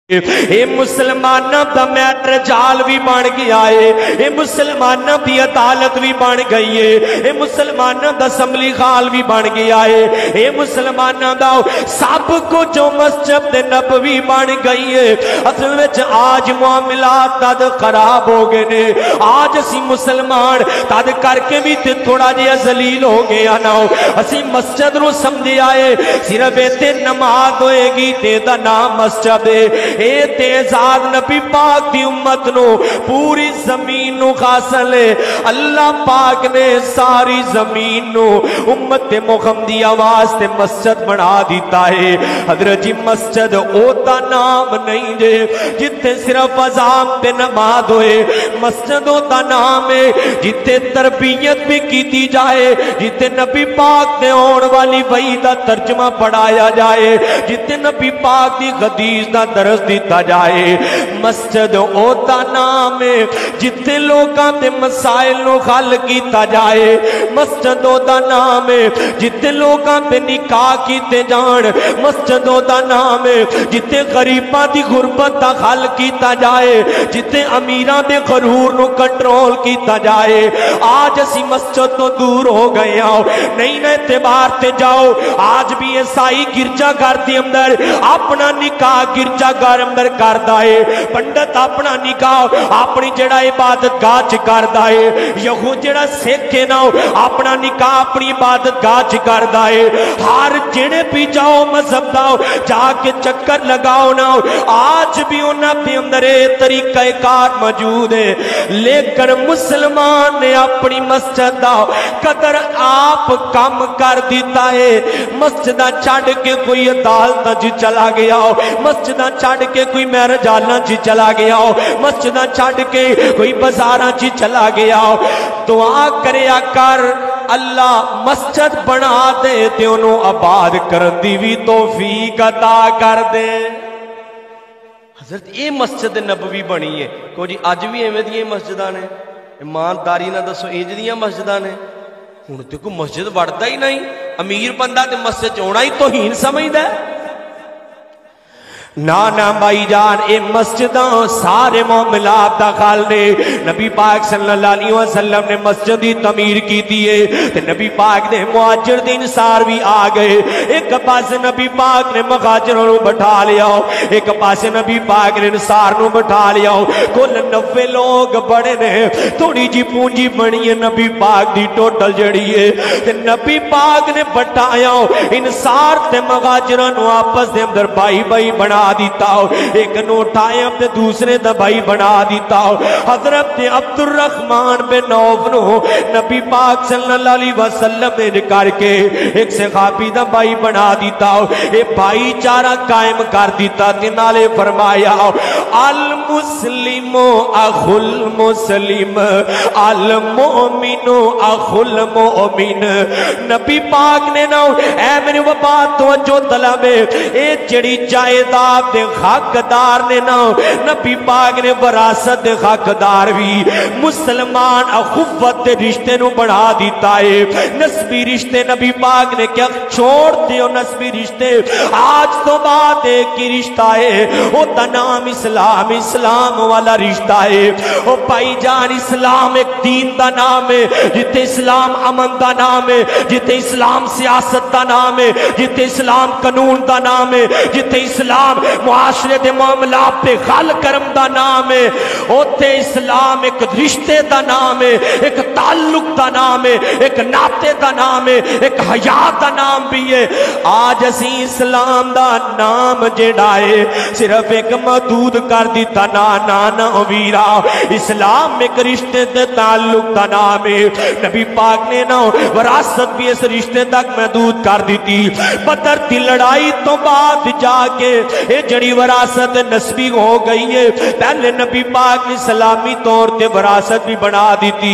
اے مسلمانوں the matter جال بھی بن گیا ہے، اے مسلمانوں دی عدالت بھی بن گئی ہے، اے مسلمانوں دا اسمبلی ہال بھی بن گیا ہے، اے مسلمانوں دا سب کو جو مسجد نبوی بن گئی ہے۔ اصل وچ آج معاملات تد خراب ہو گئے نے، آج اسی مسلمان تد کر کے بھی تے تھوڑا جہا ذلیل ہو گیا نا، اسی مسجد نو سمجھے آئے صرف تے نماز ہوئے گی تے دا نام مسجد ہے۔ اے تیزاد نبی پاک دی امت نو پوری زمین نو حاصل ہے۔ اللہ پاک نے ساری زمین نو امت محمدی آواز تے مسجد بنا دیتا ہے۔ حضرت جی مسجد اوتا نام نہیں دے جتے صرف اذان تے نماز ہوئے، مسجد اوتا نام ہے جتے تربیت بھی کیتی جائے، جتے نبی پاک نے آن والی وحی دا ترجمہ پڑھایا جائے، جتے نبی پاک دی حدیث دا درس دیتا جائے۔ مسجد اوتا نام ہے جتے لوگاں تے مسائل نو حل کیتا جائے، مسجد اوتا نام ہے جتے لوگاں تے نکاح کیتے جان، مسجد اوتا نام ہے جتے غریباں دی غربت دا حل کیتا جائے، جتے امیراں دے غرور نو کنٹرول کیتا جائے۔ آج اسی مسجد تو دور ہو گئے ہوں، نہیں نہ اعتبار تے جاؤ، آج بھی عیسائی گرجا گھر دے اندر اپنا نکاح گرجا گھر اندر کردا ہے، پنڈت اپنا نکاح اپنی جڑا عبادت گاہ چ کردا ہے، یہود جڑا سکھ ہے نا اپنا نکاح اپنی عبادت گاہ چ کردا ہے۔ ہر جڑے بھی جاؤ مذہب دا جا کے چکر لگاؤ نا، آج بھی انہاں دے اندر طریقہ کار موجود ہے، لیکن مسلمان نے اپنی مسجد دا قدر آپ کم کر دیتا ہے۔ مسجدہ چھڑ کے کوئی عدالتاں چ چلا گیا ہو، مسجدہ چھڑ کے کوئی میرج ہالاں چ چلا گیا ہو، مسجدہ چھڑ کے کوئی بازاراں چ چلا گیا ہو۔ دعا کریا کر اللہ مسجد بنا دے تے انہوں آباد کر دی بھی توفیق عطا کر دے۔ حضرت یہ مسجد نبوی بنی ہے کو جی اج بھی ایویں دی مسجداں نے، ایمانداری نہ دسو انج دیاں مسجداں نے؟ ہن تے کوئی مسجد وڑدا ہی نہیں، امیر بندہ تے مسجد چ آنا ہی توہین سمجھدا ہے۔ نانا بھائی جان اے مسجداں سارے معاملات دا خال نے، نبی پاک صلی اللہ علیہ وسلم نے مسجد دی تعمیر کی دیئے تے نبی پاک نے مہاجر دے انصار بھی آ گئے، ایک پاس نبی پاک نے مہاجروں نو بٹھا لیا، ایک پاس نبی پاک نے انصار نو بٹھا لیا، کل 90 لوگ بڑے نے، تھوڑی جی پونجی بنی ہے نبی پاک دی ٹوٹل جڑی ہے تے نبی پاک نے بٹھایا انصار تے مہاجروں نو آپس دے اندر بائی بائی بنا دیتا ہو، ایک نوٹ آئے اپنے دوسرے دبائی بنا دیتا ہو۔ حضرت عبد الرحمن بن عوف نو نبی پاک صلی اللہ علیہ وسلم نے کر کے ایک صحابی دبائی بنا دیتا ہو، ایک بھائی چارہ قائم کر دیتا تنالے فرمایا المسلم اخو المسلم المؤمن اخو المؤمن۔ نبی پاک نے نو اے میرے وبات توجہ طلب ہے، اے جڑی جائیداد دے حقدار نے نا، نبی پاک نے وراثت دے حقدار بھی مسلمان اخوت دے رشتے نو بڑھا دیتا ہے۔ نسبی رشتے نبی پاک نے کیا چھوڑ دیو، نسبی رشتے آج تو بات ایک ہی رشتہ ہے، وہ دا نام اسلام، اسلام والا رشتہ ہے۔ وہ بھائی جان اسلام ایک دین دا نام ہے، جتے اسلام امن دا نام ہے، جتے اسلام سیاست دا نام ہے، جتے اسلام قانون دا نام ہے، جتے اسلام معاشرے دے معاملات پہ غل کرم دا نام ہے، اوتے اسلام ایک رشتے دا نام ہے، ایک تعلق دا نام ہے، ایک ناتے دا نام ہے، ایک حیات دا نام بھی ہے۔ آج اسی اسلام دا نام جڑا ہے صرف ایک محدود کر دیتا، نا ویرا اسلام ایک رشتے دے تعلق دا نام ہے۔ نبی پاک نے نا وراثت بھی اس رشتے تک محدود کر دیتی۔ بدر دی لڑائی تو بعد جا کے اے جڑی وراثت نسبی ہو گئی ہے، پہلے نبی پاک نے سلامی طور تے وراثت بھی بنا دیتی۔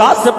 10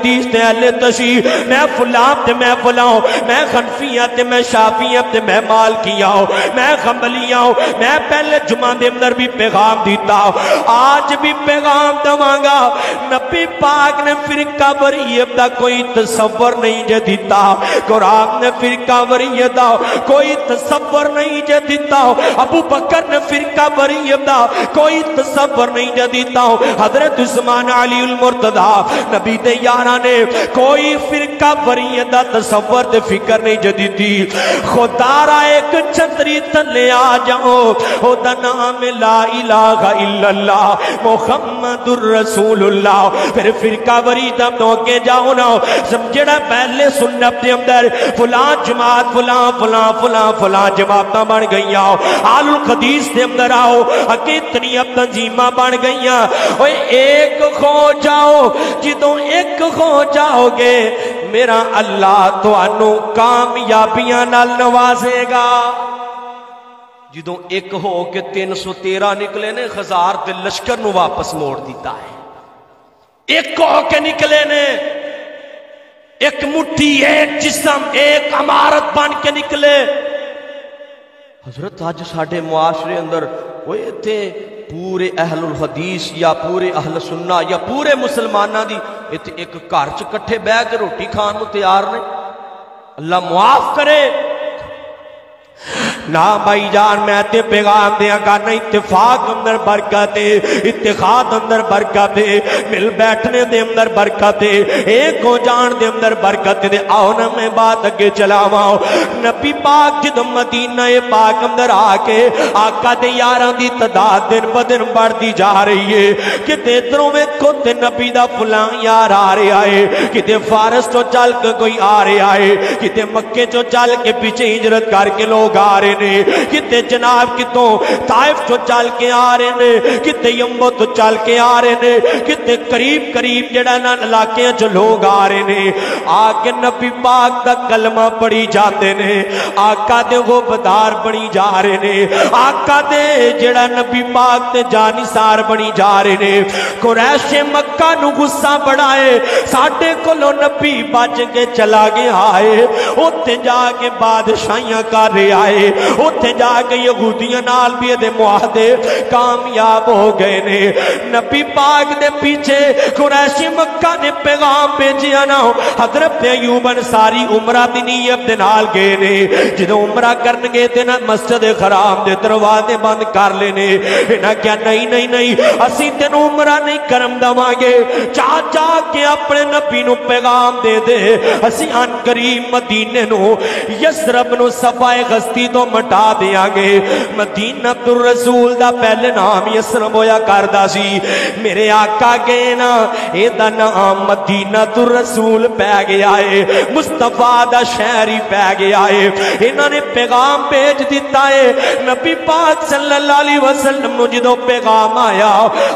حدیث تے اہل تشیع میں فلاں تے میں فلاں میں خنفیاں تے میں شافیاں تے میں مالکیاں میں حنبلیاں میں پہلے جمعہ دے اندر بھی پیغام دیتا آج بھی پیغام دواں گا نبی پاک نے فرقہ وریت دا کوئی تصور نہیں جے دیتا قرآن نے فرقہ وریت دا کوئی تصور نہیں جے دیتا ابو بکر نے فرقہ وریت دا کوئی تصور نہیں جے دیتا حضرت عثمان علی المرتضی نبی دے یاراں نے کوئی فرقہ وریت دا تصور تے فکر نہیں جے دیتی خدا را ایک چھتری تلے آ جاؤ او دا نام لا الہ الا اللہ محمد الرسول اللہ پھر فرقہ وریت تو کے جاؤ نا سمجھڑا پہلے سنت دے اندر فلاں جماعت فلاں فلاں فلاں فلاں جماعتاں بن گئیاں آل الحدیث دے اندر آؤ اگے اتنی اب تنظیماں بن گئیاں اوے ایک ہو جاؤ جدوں ایک ہو جاؤ گے میرا اللہ تو انو کامیابیاں نال نوازے گا جدوں ایک ہو کے 313 نکلے نے ہزار دے لشکر نو واپس موڑ دیتا ہے ایک ہو کے نکلے نے ایک مٹھی ایک جسم ایک عمارت بن کے نکلے حضرت آج ساڑھے معاشرے اندر وہ تھے پورے اہل الحدیث یا پورے اہل سنہ یا پورے مسلمانہ دی ایک کارچ کٹھے بے کے روٹی کھان کو تیار نہیں اللہ معاف کرے نا بھائی جان میں تے پیغام دیا کرنا اتفاق اندر برکت اتحاد اندر برکت مل بیٹھنے دے اندر برکت ایک ہو جان دے اندر برکت دے آؤ نا میں بات اگے چلاواں نبی پاک جدو مدینہ پاک اندر آ کے آقا دے یاراں دی تعداد دن بدن بڑھ دی جا رہی ہے کہ دیدروں میں خود نبی دا فلاں یار آ رہے آئے کہ فارس تو چل کے کوئی آ رہے آئے کہ مکے تو چل کے پیچھے ہجرت کر کے لوگ آ رہے نے کتے جناب کتوں طائف تو چل کے آ رہے نے کتے یمبو تو چل کے آ رہے نے کتے قریب قریب جڑا نا علاقے جو لوگ آ رہے نے آکے نبی پاک دا کلمہ پڑھی جاتے نے آقا دے غبدار بنی جا رہے نے آقا دے جڑا نبی پاک دے جانی سار بنی جا رہے نے قریش مکہ نو غصہ بڑھائے ساڑھے کلو نبی بچ کے چلا گیا آئے اتے جا کے بادشاہیاں کر رہے آئے اتے جا کے یہودیاں نال بھی دے معاہدے کامیاب ہو گئے نے نبی پاک دے پیچھے قریش مکہ نے پیغام بھیجیا نا حضرت ایوب انصاری عمرہ دی نیت دے نال گئے نے جدوں عمرہ کرن گئے تے نا مسجد حرام دے دروازے بند کر لینے انہاں کیا نہیں نہیں نہیں اسی تینوں عمرہ نہیں کرم دواں گے چا کے اپنے نبی نو پیغام دے دے اسی ان قریب مدینے نو یسرب نو صفائے غستی تو مٹا دیا گے مدینہ الرسول دا پہلے نام یسرب ہویا کردہ سی میرے آقا گئے نا اے دا نام مدینہ الرسول پہ گیا ہے مصطفیٰ دا شہری پہ گیا ہے انہوں نے پیغام بھیج دیتا ہے نبی پاک صلی اللہ علیہ وسلم نو جدو پیغام آیا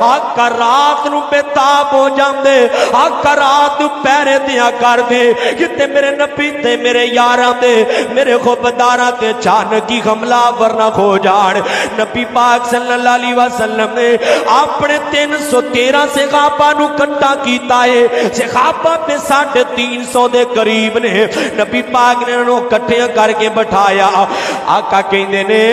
آقا رات نو پہ تاب ہو جام دے آقا رات نو پیرے دیا کر دے کتے میرے نبی تے میرے یاران دے میرے خوبداران تے چانکی حملہ ورنہ کھو جان نبی پاک صلی اللہ علیہ وسلم نے اپنے 313 صحابہ نو کٹا کیتا ہے صحابہ پہ 350 دے قریب نے نبی پاک نے انہوں کٹھے کر کے بٹھایا آقا کہندے نے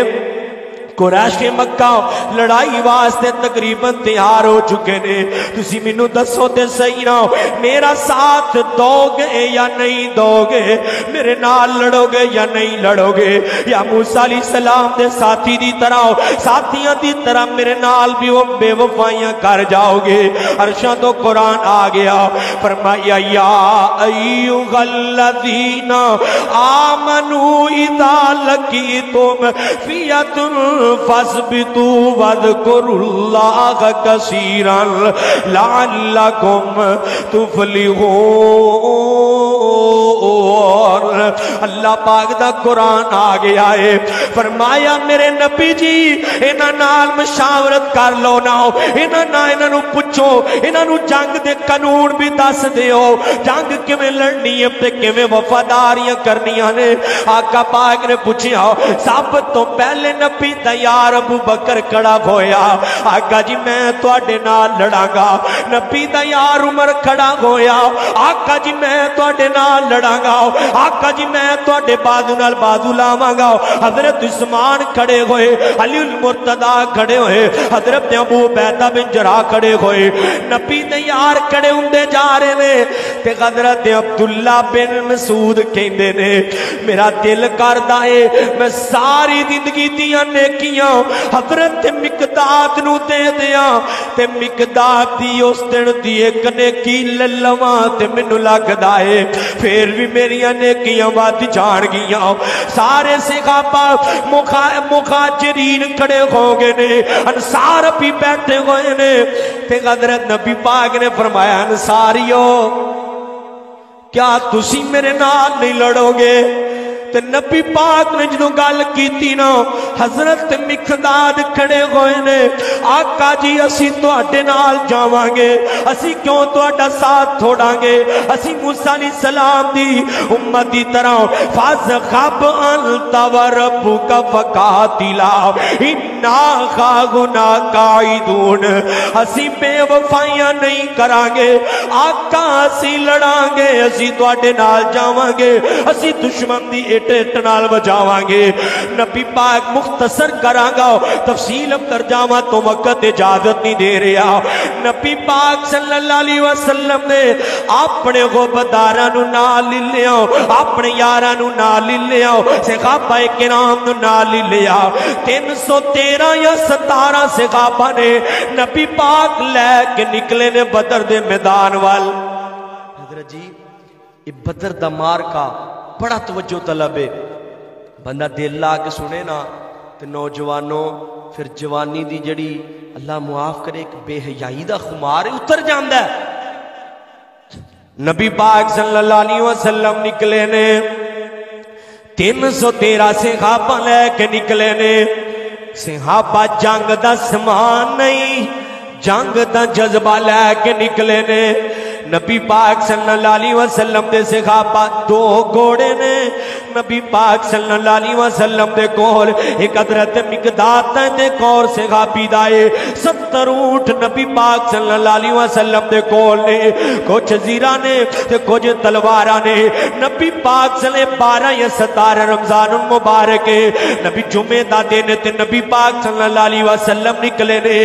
قریش مکہ لڑائی واسطے تقریباً تیار ہو چکے نے تسی منو دسو تے صحیح نہ میرا ساتھ دو گے یا نہیں دو گے میرے نال لڑو گے یا نہیں لڑو گے یا موسیٰ علیہ السلام دے ساتھی دی طرح ساتھیاں دی طرح میرے نال بھی وہ بے وفائیاں کر جاؤ گے عرشاں تو قرآن آ گیا فرمایا یا ایوہ الذین آمنوا اذا لقیتم فیۃ فَاسْبِتُوا وَاذْكُرُوا اللَّهَ كَثِيرًا لَعَلَّكُمْ تُفْلِحُونَ اللہ پاک دا قرآن آ گیا ہے، فرمایا میرے نبی جی انہاں نال مشاورت کر لو نا، انہاں نو پوچھو، انہاں نو جنگ دے قانون بھی دس دیو، جنگ کیویں لڑنی ہے تے کیویں وفاداریاں کرنیاں نے۔ آقا پاک نے پوچھیا سب تو پہلے نبی دا یار ابو بکر کھڑا ہویا، آقا جی میں تواڈے نال لڑاں گا۔ نبی دا یار عمر کھڑا ہویا، آقا جی میں تواڈے نال لڑاں گا، آقا جی میں تواڈے بازو نال بازو لاواں گا۔ حضرت عثمان کھڑے ہوئے، علی المرتضی کھڑے ہوئے، حضرت ابو عبیدہ بن جراح کھڑے ہوئے، نبی دے یار کھڑے ہوندے جا رہے نے تے حضرت عبداللہ بن مسعود کہندے نے میرا دل کردا ہے میں ساری زندگی دیاں نیکیاں حضرت مقداد نو دے دیاں تے مقداد دی اس دن دی ایک نیکی للواں تے مینوں لگدا ہے پھر بھی میریاں نیکیاں ود جان گیاں۔ سارے صحابہ مہاجرین کھڑے ہو گئے نے، انصار بھی بیٹھے ہوئے نے تے حضرت نبی پاک نے فرمایا انصاریو کیا تسی میرے نال نہیں لڑو گے؟ تے نبی پاک نے جدوں گل کیتی نا حضرت مقداد کھڑے ہوئے نے، آقا جی اسی تواڈے نال جاواں گے، اسی کیوں تواڈا ساتھ چھوڑاں گے، اسی موسیٰ علیہ السلام دی امت دی طرح فَاذْهَبْ أَنْتَ وَرَبُّكَ فَقَاتِلَا إِنَّا هَاهُنَا قَاعِدُونَ، اسی بے وفائیاں نہیں کران گے، آقا اسی لڑاں گے، اسی تواڈے نال جاواں گے، اسی دشمن دی ٹیٹ نال بجاواں گے۔ نبی پاک مختصر کراں گا، تفصیل ترجمہ تو وقت اجازت نہیں دے رہا۔ نبی پاک صلی اللہ علیہ وسلم نے اپنے غبداراں نو نال لیا، اپنے یاراں نو نال لیا، صحابہ کرام نو نال لیا۔ 313 یا 17 صحابہ نے نبی پاک لے کے نکلے نے بدر دے میدان وال۔ حضرت جی یہ بدر دا مارکا بڑا توجہ طلب ہے، بندہ دل لا کے سنے نا تے نوجوانوں پھر جوانی دی جڑی اللہ معاف کرے ایک بے حیائی دا خمار اتر جاندا ہے۔ نبی پاک صلی اللہ علیہ وسلم نکلے نے 313 صحابہ لے کے نکلے نے۔ صحابہ جنگ دا سامان نہیں جنگ دا جذبہ لے کے نکلے نے۔ نبی پاک صلی اللہ علیہ وسلم دے صحابہ 2 گھوڑے نے، نبی پاک صلی اللہ علیہ وسلم دے کول ایک حضرت مقداد دے کول صحابی دائے 70 اونٹ نبی پاک صلی اللہ علیہ وسلم دے کول نے، کچھ زیرہ نے تے کچھ تلوارہ نے۔ نبی پاک صلی 12 یا 17 رمضان المبارک نبی جمعہ دا دن تے نبی پاک صلی اللہ علیہ وسلم نکلے نے،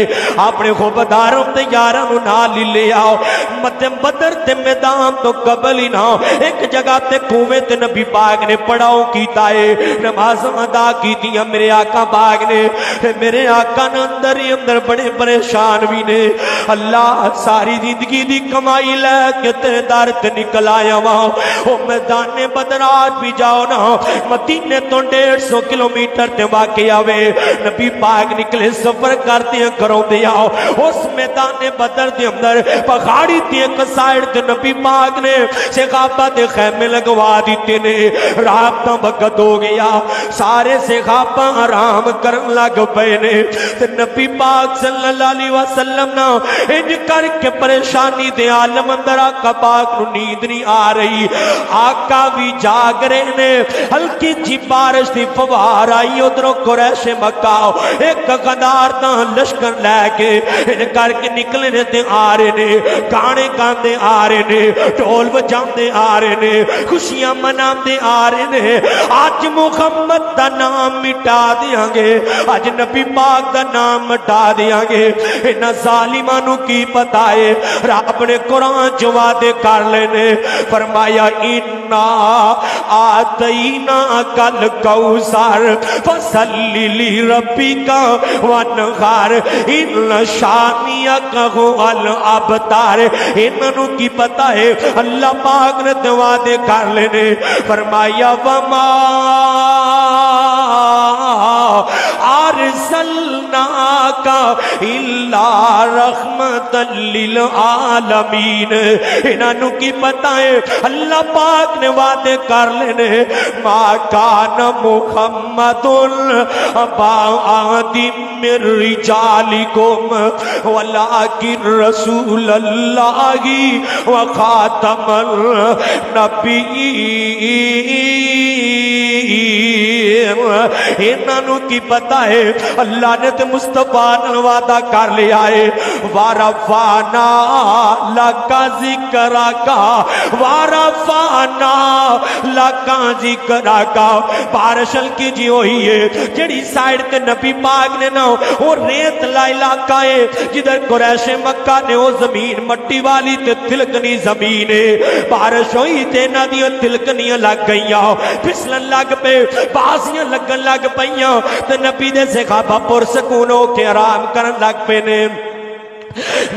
اپنے خوبداروں تے یاراں نو نال لے آؤ۔ بدر تے میدان تو قبل ہی نہ ایک جگہ تے کنویں تے نبی پاک نے پڑاؤ کیتا ہے، نماز ادا کیتیاں میرے آقا پاک نے۔ میرے آقا نے اندر ہی اندر بڑے پریشان بھی نے، اللہ ساری زندگی دی کمائی لے کے تے در تے نکل آیا وہاں او میدان بدر آج بھی جاؤ نا مدینے تو 150 کلومیٹر تے واقع ہوئے، نبی پاک نکلے سفر کرتے ہیں کروں دے آؤ اس میدان بدر دے اندر پہاڑی تے ایک سائڈ تے نبی پاک نے صحابہ دے خیمے لگوا دیتے نے۔ رات دا وقت ہو گیا، سارے صحابہ آرام کرن لگ پئے نے تے نبی پاک صلی اللہ علیہ وسلم نا انج کر کے پریشانی دے عالم اندر آقا پاک نو نیند نہیں آ رہی، آقا بھی جاگ رہے نے۔ ہلکی جی بارش دی فوار آئی ادھروں قریش مکہ ایک غدار دا لشکر لے کے انج کر کے نکلے نے تے آ رہے نے، گانے گاندے آ رہے نے، ڈھول بجاندے آ رہے نے، خوشیاں مناندے آ رہے نے۔ آج محمد دا نام مٹا دیاں گے، آج نبی پاک دا نام مٹا دیاں گے، انہاں ظالماں نو کی پتہ ہے رب نے قرآن جو وعدے کر لینے فرمایا اِنَّا آتَيْنَا کل کوثر فصلی لربک وانحر ان شانئک هو الابتر۔ انہوں کی پتہ ہے اللہ پاک نے وعدے کر لینے فرمایا وما ارسلناک کا الا رحمت للعالمین. انہوں کی پتہ ہے اللہ پاک نے وعدے کر لینے ما کان محمد ابا احد من رجالکم ولکن رسول اللہ وخاتم النبیین. انہوں کی پتہ ہے اللہ نے تے مصطفیٰ نے وعدہ کر لیا ہے وَرَفَعْنَا لَكَ ذِكْرَكَ وَرَفَعْنَا لَكَ ذِكْرَكَ. بارشل کی جی ہوئی ہے جڑی سائیڈ تے نبی پاک نے نا وہ ریت لا علاقہ ہے جدھر قریش مکہ نے وہ زمین مٹی والی تے تلکنی زمین ہے. بارش ہوئی تے نہ دیاں تلکنیاں لگ گئیاں پھسلن لگ پہ بازیاں لگن لگ پئیاں تے نبی دے صحابہ پرسکون ہو کے آرام کرن لگ پے نے.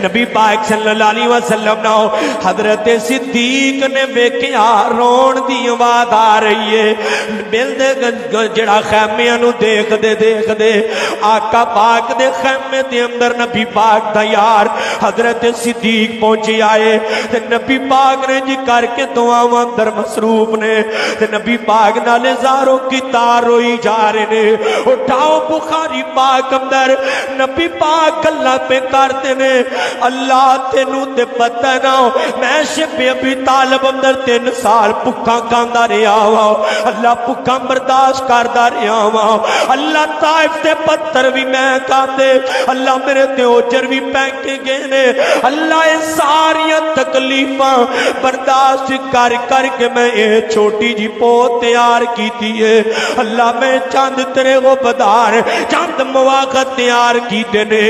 نبی پاک صلی اللہ علیہ وسلم نو حضرت صدیق نے ویکھیا رون دی آواز آ رہی ہے. ملدے جڑا خیمیاں نو دیکھ دے آقا پاک دے خیمے دے اندر نبی پاک دا یار حضرت صدیق پہنچی آئے تے نبی پاک نے جی کر کے دعاواں اندر مصروف نے تے نبی پاک نالے زاروں کی تار روئی جا رہے نے. اٹھاؤ بخاری پاک اندر نبی پاک اللہ پہ کرتے نے اللہ تینوں تے پتہ نہ میں شب ابی طالب اندر 3 سال پکا کاندا رہا ہوا اللہ پکا برداشت کردا رہا ہوا اللہ طائف تے پتھر بھی میں کھاتے اللہ میرے تے اوجر بھی پینکے گئے نے اللہ یہ ساری تکلیفاں برداشت کر کر کے میں یہ چھوٹی جی پو تیار کیتی ہے اللہ میں چاند تیرے وہ بدار چاند مواقع تیار کیتے نے.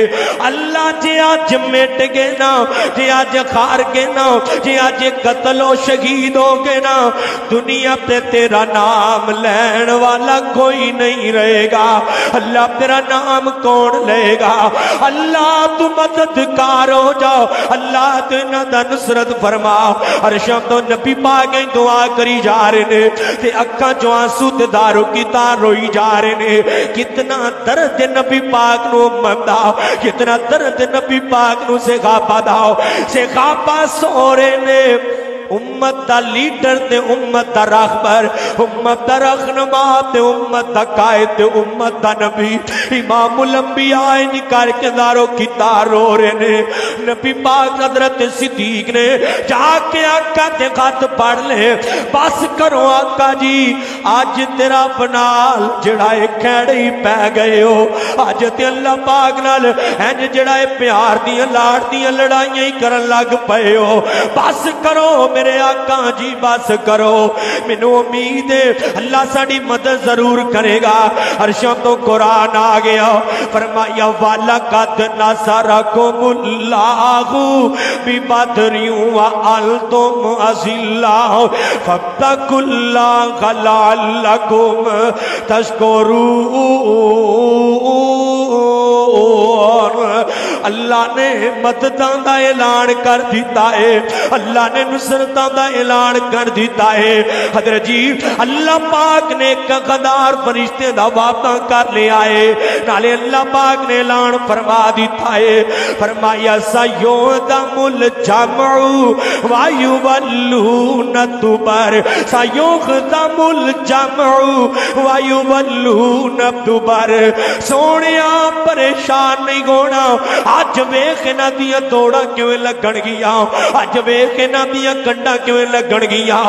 اللہ جی آج مٹ گئے نا جی آج خار گئے نا جی آج قتل و شہید ہو گئے نا دنیا پہ تیرا نام لین والا کوئی نہیں رہے گا. اللہ تیرا نام کون لے گا. اللہ تو مددگار ہو جاؤ اللہ تینا دا نصرت فرما. عرشم تو نبی پاک دعا کری جا رہے نے تے اکھاں جو آنسو تے دارو کی تار روئی جا رہے نے. کتنا درد نبی پاک نو ممدہ کتنا درد نبی پاک نو سے غابہ داؤ سے غابہ سورے نے امت دا لیڈر تے امت دا راہبر امت دا رہنما تے امت دا قائد تے امت دا نبی امام الانبیاء جی کر کے دارو کی تار رو رہے نے. نبی پاک حضرت صدیق نے جا کے آقا تے خط پڑھ لے بس کرو آقا جی آج تیرا بنال جڑائے کھڑی پہ گئے ہو آج تے اللہ پاک نال اینج جڑائے پیار دیاں لاڑ دیاں لڑائیاں ہی کرن لگ پئے ہو بس کرو میرے آقا جی بس کرو منو امید ہے اللہ ساڑی مدد ضرور کرے گا. عرشوں تو قرآن آ گیا فرمایا وَلَقَدْ نَصَرَكُمُ اللَّهُ بِبَدْرٍ وَأَنْتُمْ أَذِلَّةٌ فَاتَّقُوا اللَّهَ لَعَلَّكُمْ تَشْكُرُونَ. اللہ نے مدداں دا اعلان کر دیتا ہے اللہ نے نصرتاں دا اعلان کر دیتا ہے. حضرت جی اللہ پاک نے ایک غدار فرشتے دا وعدہ کر لیا ہے نالے اللہ پاک نے اعلان فرما دیتا ہے فرمایا سَيُهْزَمُ الْجَمْعُ وَيُوَلُّونَ الدُّبُرَ سَيُهْزَمُ الْجَمْعُ وَيُوَلُّونَ الدُّبُرَ. سونیا پریشان نہیں ہونا آج ویکھ نہ دیا دوڑا کیوں لگن گیا آج ویکھ نہ دیا کنڈا کیوں لگن گیا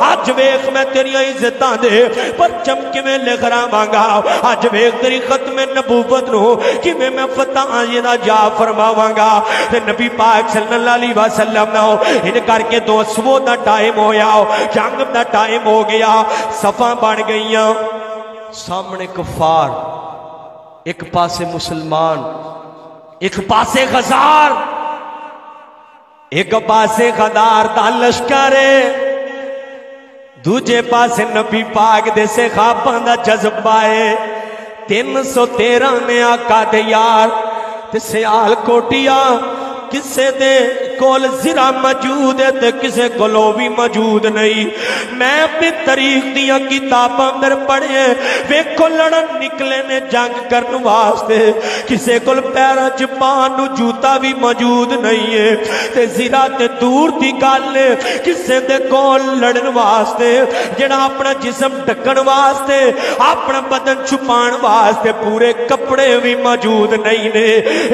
آج ویکھ میں تیری عزتاں دے پرچم کیوں لکھرا مانگا آج ویکھ تیری ختم نبوت نو کیوں میں فتح آجیدہ جا فرماواں گا. نبی پاک صلی اللہ علیہ وسلم نو ان کر کے دو سو دا ٹائم ہویا جنگ دا ٹائم ہو گیا صفاں بن گئیاں سامنے کفار ایک پاسے مسلمان ایک پاسے غزار ایک پاسے غدار دا لشکرے دوجے پاسے نبی پاک دے سے خواباں دا جذبہ ہے 313 میں آقا دے یار تے سیال کوٹیا کسے دے کول زرا موجود ہے تے کسے کولو بھی موجود نہیں میں اپنی تاریخ دیاں کتاباں اندر پڑھے ویکھو لڑن نکلے نے جنگ کرن واسطے کسے کول پیراں چ پان نو جوتا بھی موجود نہیں ہے تے زرا تے دور دی گل ہے کسے دے کول لڑن واسطے جڑا اپنا جسم ڈکن واسطے اپنا بدن چھپان واسطے پورے کپڑے بھی موجود نہیں نے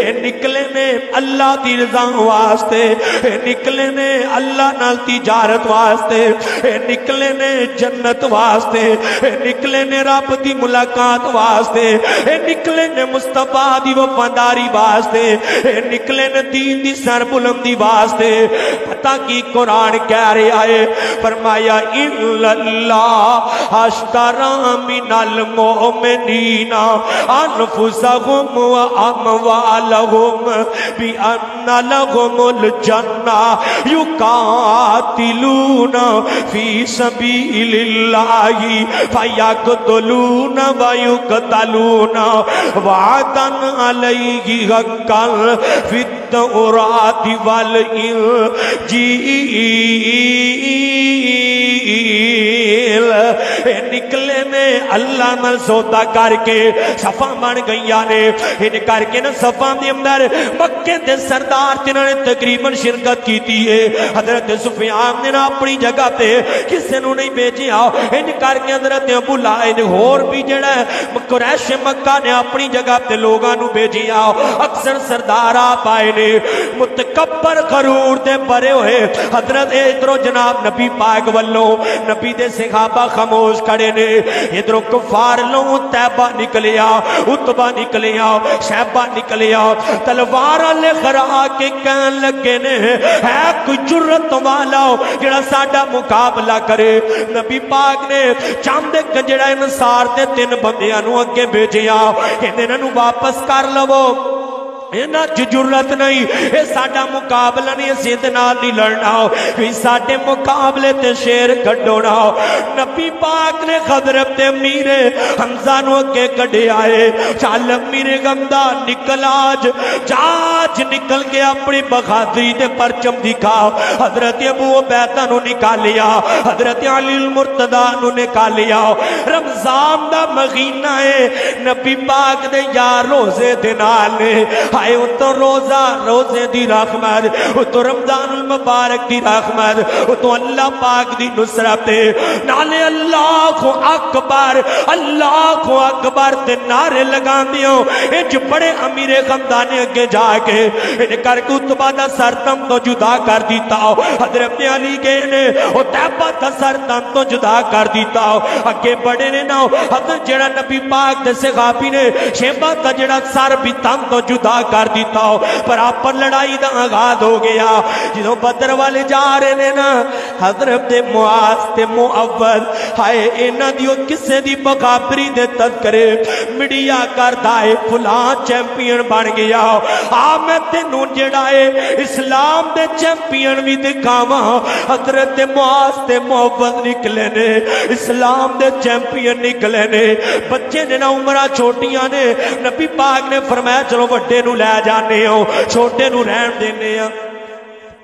اے نکلے نے اللہ دی رضا واسطے اے نکلے نے اللہ نال تجارت واسطے اے نکلے نے جنت واسطے اے نکلے نے رب دی ملاقات واسطے اے نکلے نے مصطفیٰ دی وفاداری واسطے اے نکلے نے دین دی سر بلندی واسطے پتہ کی قرآن کہہ رہا ہے فرمایا اِلَّا اللَّهَ اشْتَرَىٰ مِنَ الْمُؤْمِنِينَ أَنفُسَهُمْ وَأَمْوَالَهُمْ بِأَنَّ لَهُمُ الْجَنَّةَ يُقَاتِلُونَ فِي سَبِيلِ اللَّهِ فَيَقْتُلُونَ وَيُقْتَلُونَ وَعْدًا عَلَيْهِ حَقًّا فِي التَّوْرَاةِ وَالْإِنجِيلِ نکلے نے اللہ نال سودا کر کے صفا بن گئیاں نے ان کر کے نا صفا دے اندر مکے دے سردار جنہاں نے تقریباً شرکت کیتی ہے حضرت سفیان نے نا اپنی جگہ تے کسے نو نہیں بھیجیا ان کر کے حضرت ابو لہب ہور بھی جڑا قریش مکہ نے اپنی جگہ تے لوگاں نو بھیجیا اکثر سردار آپ آئے نے متکبر غرور دے بھرے ہوئے حضرت ادھروں جناب نبی پاک والوں نبی دے صحابہ خاموش کھڑے نے ادھروں کفار لوں تیبہ نکلیا اتبہ نکلیا شیبہ نکلیا تلوارہ لے خرا کے کہن لگے نے ہے کوئی جرت والا جڑا ساڈا مقابلہ کرے نبی پاک نے چاندے جڑا انصار دے 3 بندیاں نو اگے بھیجیا کہ انہاں نو واپس کر لو اینا جرت نہیں اے ساڈا مقابلہ نہیں اسید نال نہیں لڑنا ہو کہ ساڈے مقابلے تے شیر کھڈونا ہو نبی پاک نے حضرت امیر حمزہ نو اگے کڈے آئے چل امیر حمزہ نکل آج جاج نکل کے اپنی بغادری دے پرچم دکھا حضرت ابو عبیدہ نو نکالیا حضرت علی المرتضی نو نکالیا رمضان دا مہینہ ہے نبی پاک دے یار روزے دے نال نے آئے تو روزے دی رحمت تو رمضان المبارک دی رحمت تو اللہ پاک دی نصرت نالے اللہ اکبر تے نعرے لگا دیو اج بڑے امیر خاندان اگے جا کے ان کر کے اتبا دا سر تم تو جدا کر دیتا حضرت علی کے نے اتبا دا سر تم تو جدا کر دیتا اگے بڑے نے نا حضرت جڑا نبی پاک دے صحابی نے شیبہ دا جڑا سر بھی تم تو جدا کر دیتا ہو پر آپ پر لڑائی دا آغاز ہو گیا جنہوں بدر والے جا رہے نے نا حضرت معاذ تے معوذ ہائے اینا دیو کسے دی بغابری دے تذکرے میڈیا کر دائے فلان چیمپئن بن گیا آمد تینوں جڑائے اسلام دے چیمپئن بھی دکھاوا حضرت معاذ تے معوذ نکلے نے اسلام دے چیمپئن نکلے نے بچے نے نا عمرہ چھوٹیاں نے نبی پاک نے فرمایا چلو وڈے نو لے جانے ہو چھوٹے نو رہن دینے ہو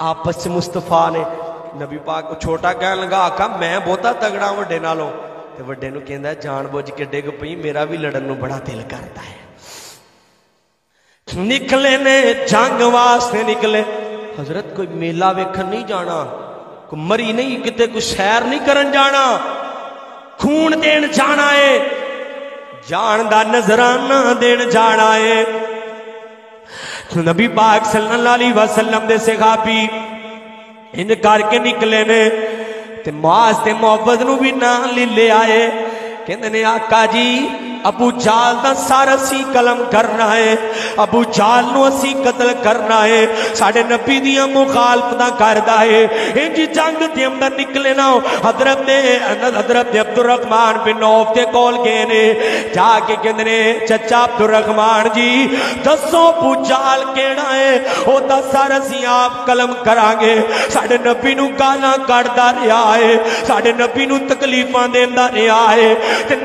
آپس سے مصطفیٰ نے نبی پاک کو چھوٹا کہنے لگا آقا میں بہتا تگڑا وڈے نالوں تے وڈے نو کہندا ہے جان بوجھ کے ڈگ پئی میرا بھی لڑن نو بڑا دل کرتا ہے نکلے نے جنگ واسطے نکلے حضرت کوئی میلہ ویکھن نہیں جانا کوئی مری نہیں کتے کوئی سیر نہیں کرن جانا خون دین جانا ہے جان دا نظرانہ دین جانا ہے نبی پاک صلی اللہ علیہ وسلم دے صحابی ان کر کے نکلے نے تے معاذ تے معوذ نو بھی نہ لے آئے کہندے نے آقا جی ابو جال دا سارا سی قلم کرنا ہے ابو جال نو اسی قتل کرنا ہے ساڑھے نبی دیاں مخالفتہ کردہ ہے انجی جنگ دے اندر نکلے نہ حضرت عبد الرحمن بن عوف کے کول گئے نے جا کے کہندے چچا عبد الرحمن جی دسو ابو جال کیڑا ہے او دا سارا سی آپ قلم کرانگے ساڑھے نبی نو گانا کردہ رہا ہے ساڑھے نبی نو تکلیفاں دیندہ رہا ہے تے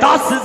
10